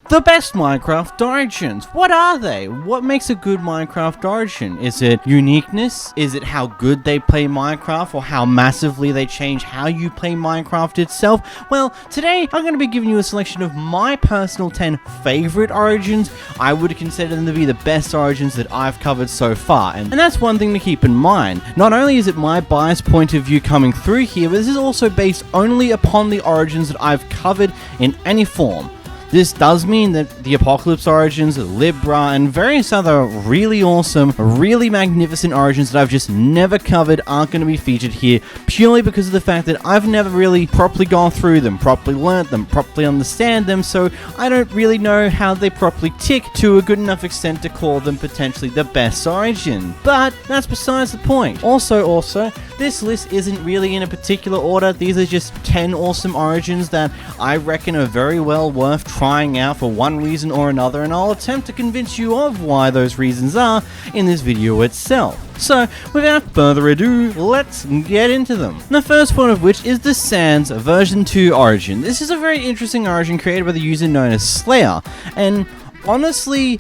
The best Minecraft origins. What are they? What makes a good Minecraft origin? Is it uniqueness? Is it how good they play Minecraft, or how massively they change how you play Minecraft itself? Well, today I'm going to be giving you a selection of my personal 10 favorite origins. I would consider them to be the best origins that I've covered so far, and that's one thing to keep in mind. Not only is it my biased point of view coming through here, but this is also based only upon the origins that I've covered in any form. This does mean that the Apocalypse origins, Libra, and various other really awesome, really magnificent origins that I've just never covered aren't going to be featured here, purely because of the fact that I've never really properly gone through them, properly learnt them, properly understand them, so I don't really know how they properly tick to a good enough extent to call them potentially the best origin. But that's besides the point. Also, this list isn't really in a particular order. These are just 10 awesome origins that I reckon are very well worth trying out for one reason or another, and I'll attempt to convince you of why those reasons are in this video itself. So, without further ado, let's get into them. The first one of which is the Sans version 2 origin. This is a very interesting origin created by the user known as Slayer, and honestly,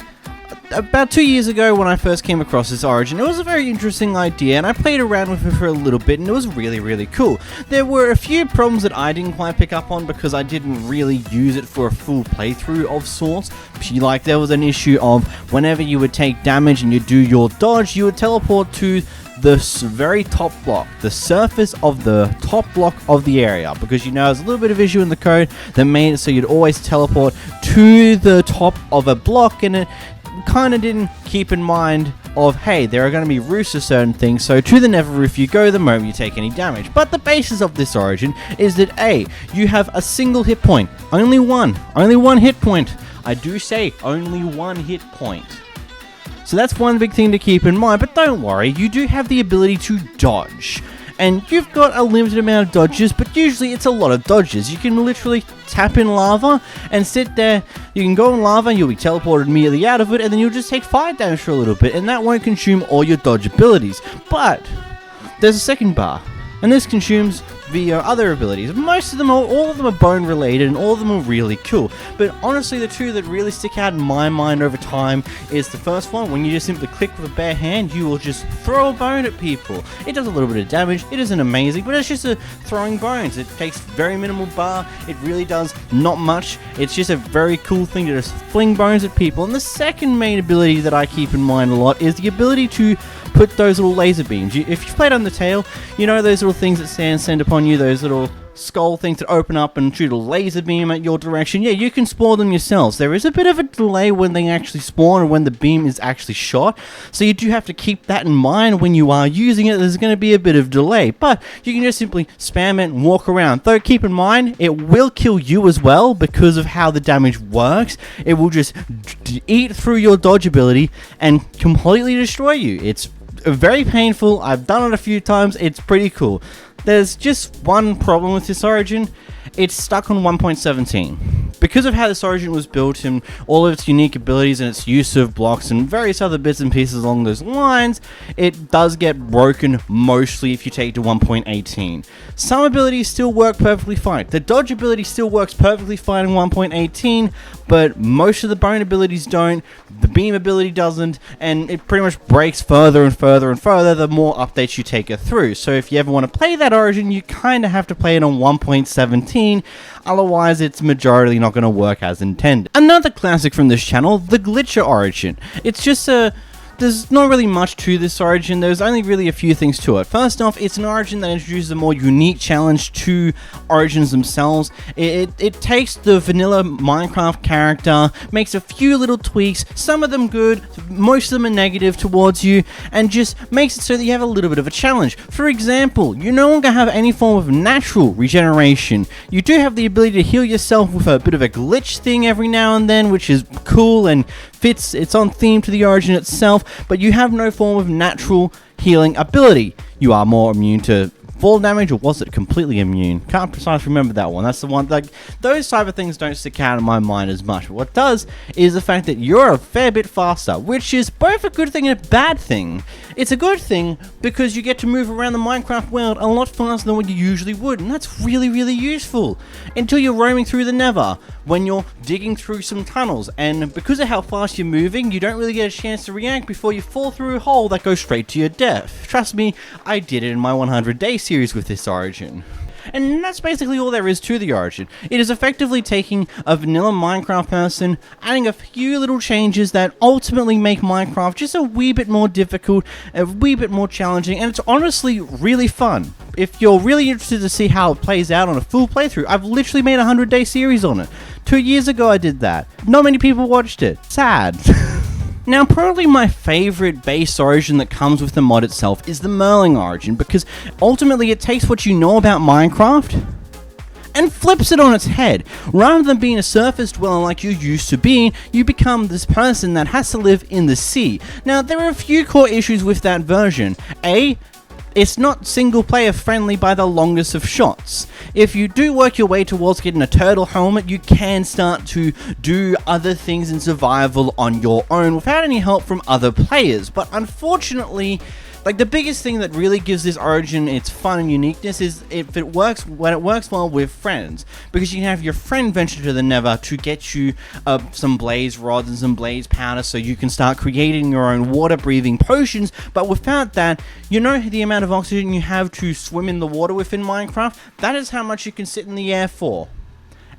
about 2 years ago when I first came across this origin, it was a very interesting idea, and I played around with it for a little bit, and it was really cool. There were a few problems that I didn't quite pick up on because I didn't really use it for a full playthrough of sorts. Like, there was an issue of whenever you would take damage and you do your dodge, you would teleport to the very top block, the surface of the top block of the area, because there's a little bit of issue in the code that made it so you'd always teleport to the top of a block, and it kind of didn't keep in mind of, hey, there are going to be roofs to certain things, so to the nether roof you go the moment you take any damage. But the basis of this origin is that A, you have a single hit point, only one hit point. I do say only one hit point. So that's one big thing to keep in mind, but don't worry, you do have the ability to dodge. And you've got a limited amount of dodges, but usually it's a lot of dodges. You can literally tap in lava and sit there. You can go in lava and you'll be teleported immediately out of it, and then you'll just take fire damage for a little bit, and that won't consume all your dodge abilities. But there's a second bar, and this consumes the other abilities. Most of them, all of them are bone related, and all of them are really cool. But honestly, the two that really stick out in my mind over time is the first one. When you just simply click with a bare hand, you will just throw a bone at people. It does a little bit of damage. It isn't amazing, but it's just a throwing bones. It takes very minimal bar. It really does not much. It's just a very cool thing to just fling bones at people. And the second main ability that I keep in mind a lot is the ability to put those little laser beams. If you've played Undertale, you know those little things that send upon you, those little skull things that open up and shoot a laser beam at your direction. Yeah, you can spawn them yourselves. There is a bit of a delay when they actually spawn and when the beam is actually shot, so you do have to keep that in mind when you are using it. There's going to be a bit of delay, but you can just simply spam it and walk around. Though keep in mind, it will kill you as well because of how the damage works. It will just eat through your dodge ability and completely destroy you. It's very painful. I've done it a few times. It's pretty cool. There's just one problem with this origin. It's stuck on 1.17. Because of how this origin was built and all of its unique abilities and its use of blocks and various other bits and pieces along those lines, it does get broken mostly if you take it to 1.18. Some abilities still work perfectly fine. The dodge ability still works perfectly fine in 1.18, but most of the bone abilities don't, the beam ability doesn't, and it pretty much breaks further and further and further the more updates you take it through. So if you ever want to play that origin, you kind of have to play it on 1.17, otherwise it's majority not going to work as intended. Another classic from this channel, the Glitcher origin. It's just there's not really much to this origin. There's only really a few things to it. First off, it's an origin that introduces a more unique challenge to origins themselves. It takes the vanilla Minecraft character, makes a few little tweaks, some of them good, most of them are negative towards you, and just makes it so that you have a little bit of a challenge. For example, you no longer have any form of natural regeneration. You do have the ability to heal yourself with a bit of a glitch thing every now and then, which is cool and fits, it's on theme to the origin itself, but you have no form of natural healing ability. You are more immune to fall damage, or was it completely immune? Can't precisely remember that one. That's the one, like, those type of things don't stick out in my mind as much. But what does is the fact that you're a fair bit faster, which is both a good thing and a bad thing. It's a good thing because you get to move around the Minecraft world a lot faster than what you usually would, and that's really, really useful. Until you're roaming through the Nether, when you're digging through some tunnels, and because of how fast you're moving, you don't really get a chance to react before you fall through a hole that goes straight to your death. Trust me, I did it in my 100-day series with this origin. And that's basically all there is to the origin. It is effectively taking a vanilla Minecraft person, adding a few little changes that ultimately make Minecraft just a wee bit more difficult, a wee bit more challenging, and it's honestly really fun. If you're really interested to see how it plays out on a full playthrough, I've literally made a 100-day series on it. 2 years ago I did that. Not many people watched it. Sad. Now, probably my favorite base origin that comes with the mod itself is the Merling origin, because ultimately it takes what you know about Minecraft and flips it on its head. Rather than being a surface dweller like you used to be, you become this person that has to live in the sea. Now, there are a few core issues with that version. It's not single player friendly by the longest of shots. If you do work your way towards getting a turtle helmet, you can start to do other things in survival on your own without any help from other players. But unfortunately, like, the biggest thing that really gives this origin its fun and uniqueness is when it works well with friends, because you can have your friend venture to the Nether to get you some blaze rods and some blaze powder so you can start creating your own water breathing potions. But without that, you know the amount of oxygen you have to swim in the water within Minecraft? That is how much you can sit in the air for.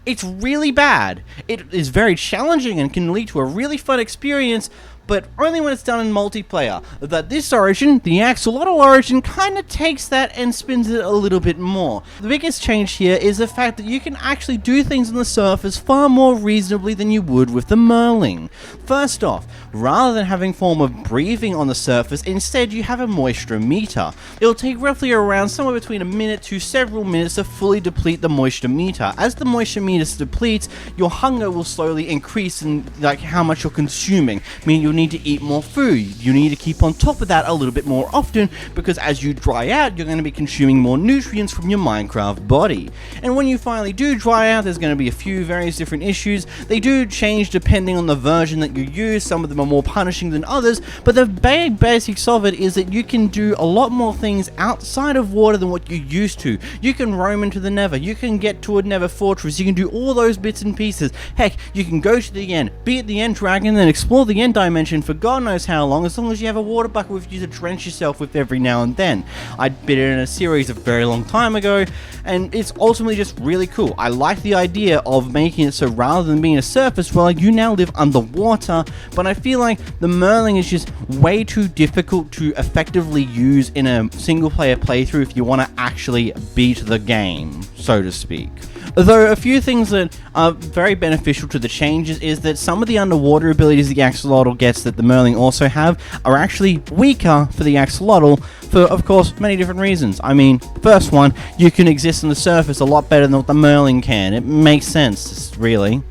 It's really bad. It is very challenging and can lead to a really fun experience, but only when it's done in multiplayer. That this origin, the Axelo origin, kind of takes that and spins it a little bit more. The biggest change here is the fact that you can actually do things on the surface far more reasonably than you would with the Merling. First off, rather than having form of breathing on the surface, instead you have a moisture meter. It'll take roughly around somewhere between a minute to several minutes to fully deplete the moisture meter. As the moisture meter depletes, your hunger will slowly increase in like how much you're consuming, meaning you'll need to eat more food. You need to keep on top of that a little bit more often, because as you dry out, you're going to be consuming more nutrients from your Minecraft body. And when you finally do dry out, there's going to be a few various different issues. They do change depending on the version that you use. Some of them are more punishing than others, but the basics of it is that you can do a lot more things outside of water than what you used to. You can roam into the Nether, you can get to a Nether fortress, you can do all those bits and pieces. Heck, you can go to the end, beat the end dragon, then explore the end dimension for God knows how long, as long as you have a water bucket with you to drench yourself with every now and then. I did it in a series a very long time ago, and it's ultimately just really cool. I like the idea of making it so rather than being a surface dweller, you now live underwater, but I feel like the Merling is just way too difficult to effectively use in a single player playthrough if you want to actually beat the game, so to speak. Though a few things that are very beneficial to the changes is that some of the underwater abilities the Axolotl gets that the Merling also have are actually weaker for the Axolotl for, of course, many different reasons. I mean, first one, you can exist on the surface a lot better than what the Merling can. It makes sense, really.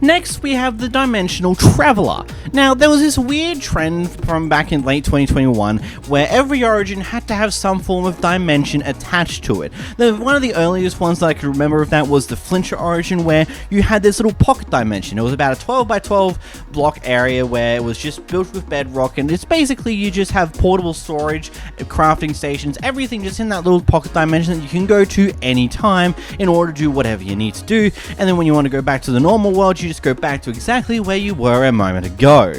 Next, we have the Dimensional Traveler. Now, there was this weird trend from back in late 2021 where every origin had to have some form of dimension attached to it. One of the earliest ones that I can remember of that was the Flincher origin, where you had this little pocket dimension. It was about a 12 by 12 block area where it was just built with bedrock, and it's basically you just have portable storage, crafting stations, everything just in that little pocket dimension that you can go to anytime in order to do whatever you need to do. And then when you want to go back to the normal world, you just go back to exactly where you were a moment ago.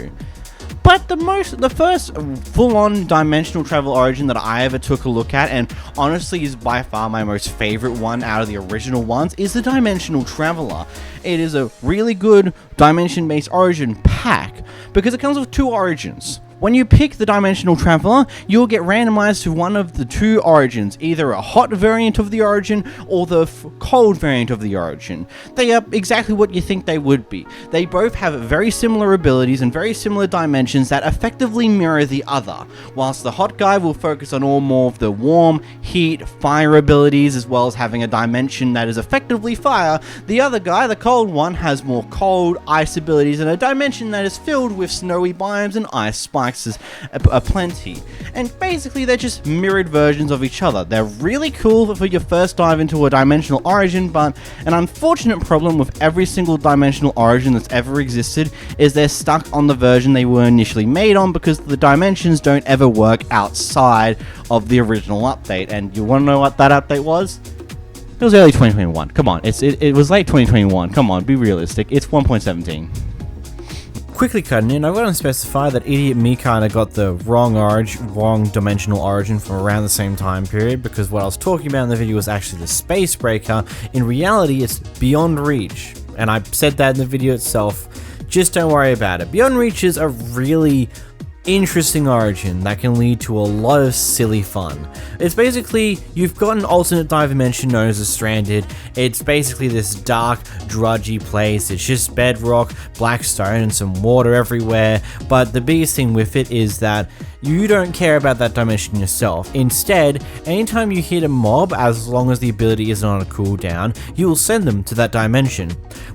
But the first full-on dimensional travel origin that I ever took a look at, and honestly is by far my most favorite one out of the original ones, is the Dimensional Traveler. It is a really good dimension-based origin pack, because it comes with two origins. When you pick the Dimensional Traveler, you'll get randomized to one of the two origins, either a hot variant of the origin or the cold variant of the origin. They are exactly what you think they would be. They both have very similar abilities and very similar dimensions that effectively mirror the other. Whilst the hot guy will focus on all more of the warm, heat, fire abilities, as well as having a dimension that is effectively fire, the other guy, the cold one, has more cold, ice abilities and a dimension that is filled with snowy biomes and ice spikes axes aplenty. And basically they're just mirrored versions of each other. They're really cool for your first dive into a dimensional origin, but an unfortunate problem with every single dimensional origin that's ever existed is they're stuck on the version they were initially made on, because the dimensions don't ever work outside of the original update. And you want to know what that update was? It was early 2021. Come on, it was late 2021. Come on, be realistic. It's 1.17. Quickly cutting in, I've got to specify that idiot me kinda got the wrong dimensional origin from around the same time period, because what I was talking about in the video was actually the Space Breaker. In reality, it's Beyond Reach, and I said that in the video itself. Just don't worry about it. Beyond Reach is a really interesting origin that can lead to a lot of silly fun. It's basically, you've got an alternate dimension known as the Stranded. It's basically this dark, drudgy place. It's just bedrock, black stone, and some water everywhere. But the biggest thing with it is that you don't care about that dimension yourself. Instead, anytime you hit a mob, as long as the ability isn't on a cooldown, you will send them to that dimension.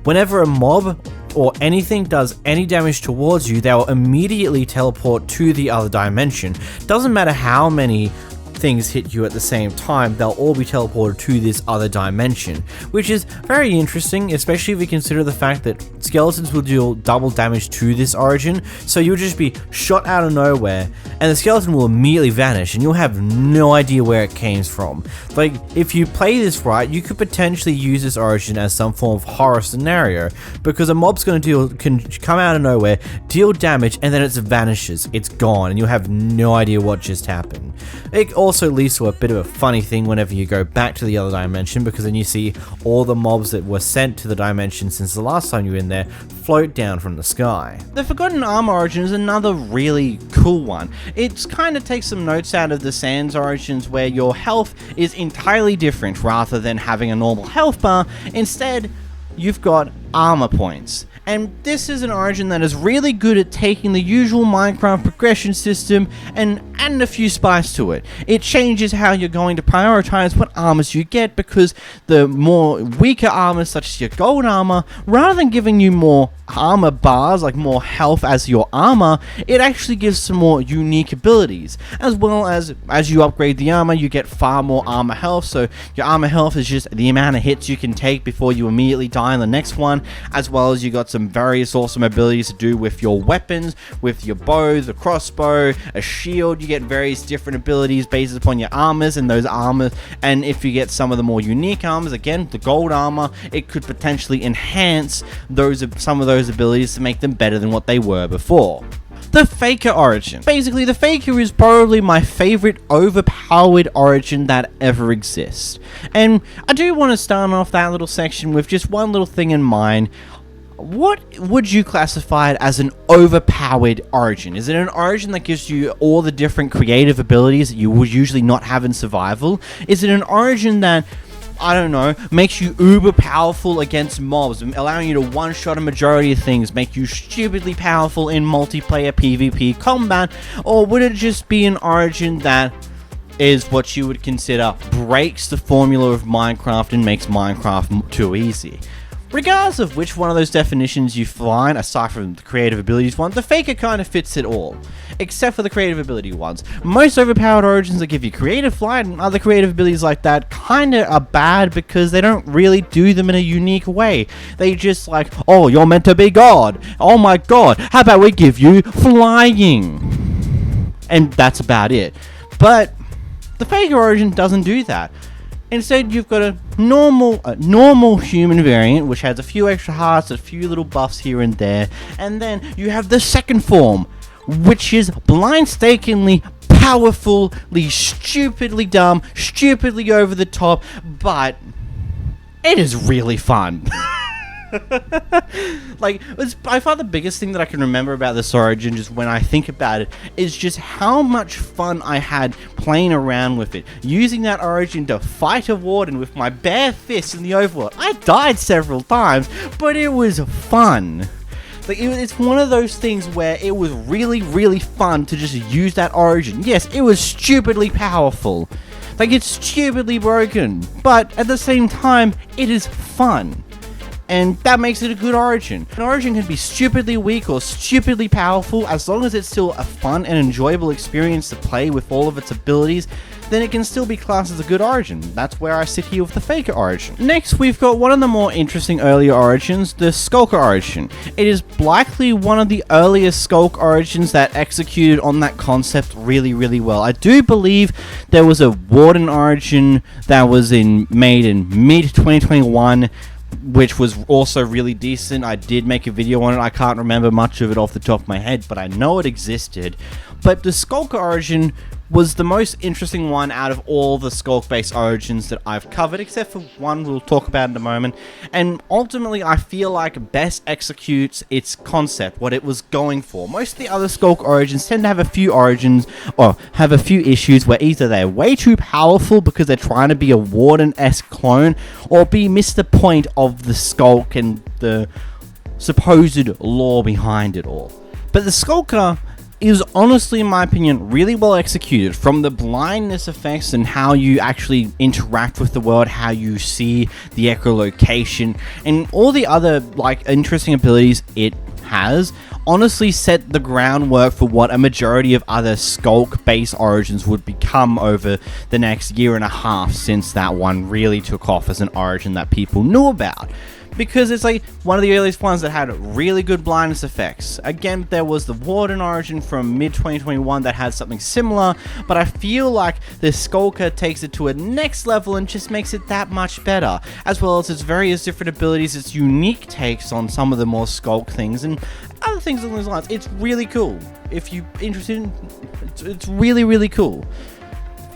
Whenever a mob or anything does any damage towards you, they will immediately teleport to the other dimension. Doesn't matter how many things hit you at the same time, they'll all be teleported to this other dimension, which is very interesting, especially if you consider the fact that skeletons will deal double damage to this origin. So you'll just be shot out of nowhere and the skeleton will immediately vanish and you'll have no idea where it came from. Like, if you play this right, you could potentially use this origin as some form of horror scenario, because a mob's can come out of nowhere, deal damage, and then it vanishes, it's gone, and you'll have no idea what just happened. It also leads to a bit of a funny thing whenever you go back to the other dimension, because then you see all the mobs that were sent to the dimension since the last time you were in there float down from the sky. The Forgotten Armor origin is another really cool one. It kind of takes some notes out of the Sands origins, where your health is entirely different. Rather than having a normal health bar, instead you've got armor points. And this is an origin that is really good at taking the usual Minecraft progression system and adding a few spice to it. It changes how you're going to prioritize what armors you get, because the more weaker armors, such as your gold armor, rather than giving you more armor bars, like more health as your armor, it actually gives some more unique abilities. As well as you upgrade the armor, you get far more armor health. So your armor health is just the amount of hits you can take before you immediately die in the next one, as well as you got some various awesome abilities to do with your weapons, with your bow, the crossbow, a shield. You get various different abilities based upon your armors and those armors. And if you get some of the more unique armors, again the gold armor, it could potentially enhance some of those abilities to make them better than what they were before. The Faker origin. Basically, the Faker is probably my favorite overpowered origin that ever exists. And I do want to start off that little section with just one little thing in mind. What would you classify it as an overpowered origin? Is it an origin that gives you all the different creative abilities that you would usually not have in survival? Is it an origin that, I don't know, makes you uber powerful against mobs, allowing you to one-shot a majority of things, make you stupidly powerful in multiplayer PvP combat? Or would it just be an origin that is what you would consider breaks the formula of Minecraft and makes Minecraft too easy? Regardless of which one of those definitions you find, aside from the creative abilities one, the Faker kind of fits it all. Except for the creative ability ones. Most overpowered origins that give you creative flight and other creative abilities like that kinda are bad, because they don't really do them in a unique way. They just like, oh, you're meant to be God. Oh my god, how about we give you flying? And that's about it. But the Faker origin doesn't do that. Instead, you've got a normal human variant, which has a few extra hearts, a few little buffs here and there, and then you have the second form, which is blindstaking powerfully, stupidly dumb, stupidly over the top, but it is really fun. Like, by far the biggest thing that I can remember about this origin, just when I think about it, is just how much fun I had playing around with it. Using that origin to fight a warden with my bare fists in the overworld. I died several times, but it was fun. Like, it's one of those things where it was really, really fun to just use that origin. Yes, it was stupidly powerful. Like, it's stupidly broken, but at the same time, it is fun. And that makes it a good origin. An origin can be stupidly weak or stupidly powerful. As long as it's still a fun and enjoyable experience to play with all of its abilities, then it can still be classed as a good origin. That's where I sit here with the Faker origin. Next, we've got one of the more interesting earlier origins, the Skulker origin. It is likely one of the earliest Skulk origins that executed on that concept really, really well. I do believe there was a Warden origin that was made in mid-2021, which was also really decent. I did make a video on it. I can't remember much of it off the top of my head, but I know it existed. But the Skulker origin was the most interesting one out of all the Skulk-based origins that I've covered, except for one we'll talk about in a moment. And ultimately, I feel like best executes its concept, what it was going for. Most of the other Skulk origins tend to have a few origins, or have a few issues where either they're way too powerful because they're trying to be a Warden-esque clone, or miss the point of the Skulk and the supposed lore behind it all. But the Skulker is honestly, in my opinion, really well executed, from the blindness effects and how you actually interact with the world, how you see the echolocation, and all the other interesting abilities it has. Honestly set the groundwork for what a majority of other Skulk-based origins would become over the next year and a half since that one really took off as an origin that people knew about. Because it's one of the earliest ones that had really good blindness effects. Again, there was the Warden origin from mid-2021 that had something similar, but I feel like the Skulker takes it to a next level and just makes it that much better, as well as its various different abilities, its unique takes on some of the more Skulk things, and other things along those lines. It's really cool. If you're interested in it's really, really cool.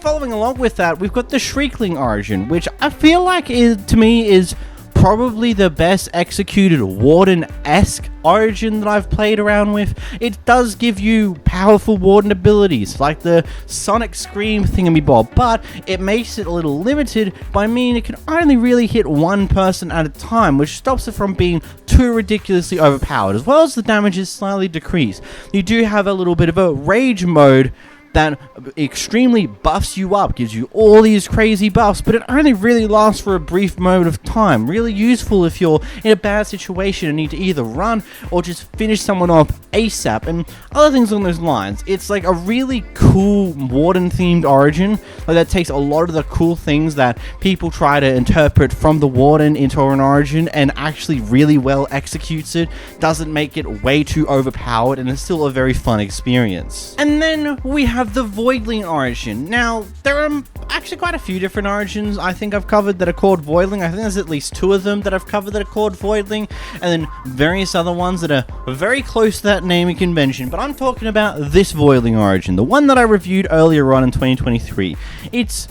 Following along with that, we've got the Shriekling origin, which I feel like to me is probably the best executed Warden-esque origin that I've played around with. It does give you powerful Warden abilities, like the Sonic Scream thingamabob, but it makes it a little limited by meaning it can only really hit one person at a time, which stops it from being too ridiculously overpowered, as well as the damage is slightly decreased. You do have a little bit of a rage mode that extremely buffs you up, gives you all these crazy buffs, but it only really lasts for a brief moment of time. Really useful if you're in a bad situation and need to either run or just finish someone off ASAP, and other things along those lines. It's a really cool Warden-themed origin that takes a lot of the cool things that people try to interpret from the Warden into an origin and actually really well executes it, doesn't make it way too overpowered, and it's still a very fun experience. And then we have the Voidling origin. Now, there are actually quite a few different origins I think I've covered that are called Voidling. I think there's at least 2 of them that I've covered that are called Voidling, and then various other ones that are very close to that naming convention, but I'm talking about this Voidling origin, the one that I reviewed earlier on in 2023. It's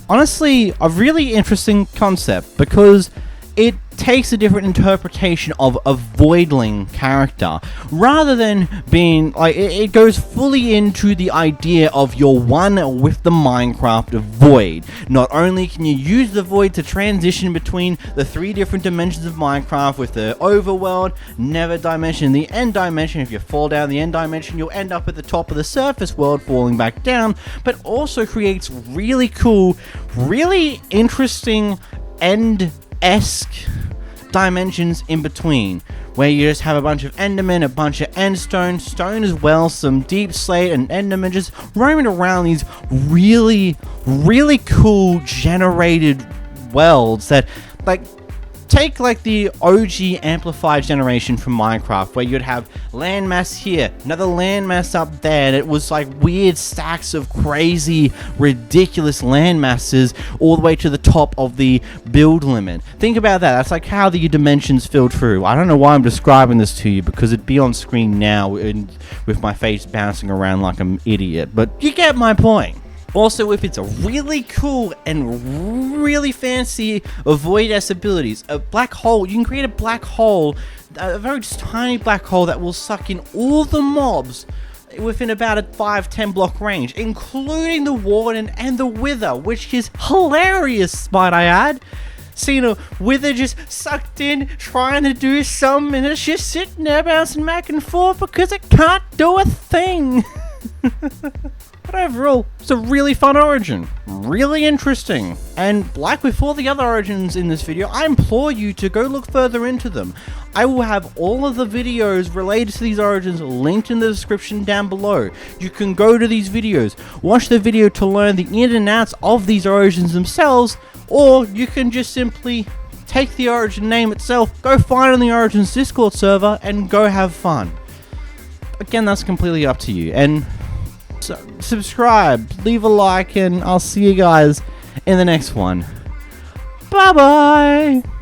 honestly a really interesting concept because it takes a different interpretation of a Voidling character, rather than being it goes fully into the idea of you're one with the Minecraft void. Not only can you use the void to transition between the 3 different dimensions of Minecraft with the overworld, nether dimension, the end dimension. If you fall down the end dimension, you'll end up at the top of the surface world falling back down, but also creates really cool, really interesting end-esque dimensions in between, where you just have a bunch of Endermen, a bunch of Endstone, stone as well, some deep slate, and Endermen just roaming around these really, really cool generated worlds that take the OG amplified generation from Minecraft, where you'd have landmass here, another landmass up there, and it was weird stacks of crazy, ridiculous landmasses all the way to the top of the build limit. Think about that. That's how the dimensions filled through. I don't know why I'm describing this to you, because it'd be on screen now with my face bouncing around like an idiot, but you get my point. Also, if it's a really cool and really fancy Void-esque abilities, a black hole, you can create a black hole, a very tiny black hole that will suck in all the mobs within about a 5-10 block range, including the Warden and the Wither, which is hilarious, might I add. Seeing a Wither just sucked in, trying to do something, and it's just sitting there bouncing back and forth because it can't do a thing. But overall, it's a really fun origin. Really interesting. And like with all the other origins in this video, I implore you to go look further into them. I will have all of the videos related to these origins linked in the description down below. You can go to these videos, watch the video to learn the ins and outs of these origins themselves, or you can just simply take the origin name itself, go find it on the Origins Discord server, and go have fun. Again, that's completely up to you. And subscribe, leave a like, and I'll see you guys in the next one. Bye bye!